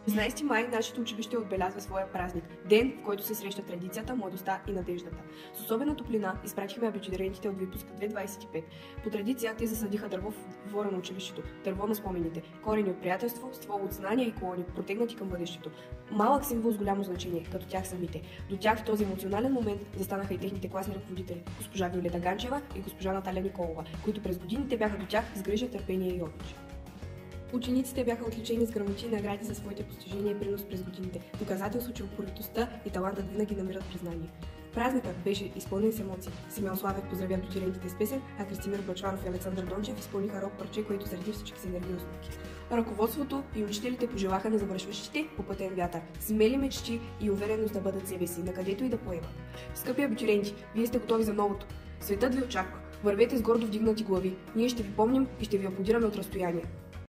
16 май нашето училище отбелязва своя празник – ден, в който се среща традицията, младостта и надеждата. С особена топлина изпратихме абитуриентите от випуск 2025. По традиция те засадиха дърво в двора на училището, дърво на спомените, корени от приятелство, ствол от знания и колони, протегнати към бъдещето. Малък символ с голямо значение, като тях самите. До тях в този емоционален момент застанаха и техните класни ръководители, госпожа Виолета Ганчева и госпожа Наталия Николова, които през годините бяха до тях с грижа, търпение и обич. Учениците бяха отличени с грамоти и награди за своите постижения и принос през годините, доказателство, че упоритостта и талантът винаги намират признание. Празникът беше изпълнен с емоции. Симеон Славев поздравя абитуриентите с песен, а Красимир Бъчваров и Александър Дончев изпълниха рок парче, което заради всички с енергия и усмивки. Ръководството и учителите пожелаха на завършващите по пътен вятър, смели мечти и увереност да бъдат себе си, накъдето и да поемат. Скъпи абитуриенти, вие сте готови за новото. Светът ви очаква. Вървете с гордо вдигнати глави. Ние ще ви помним и ще ви аплодираме от разстояние.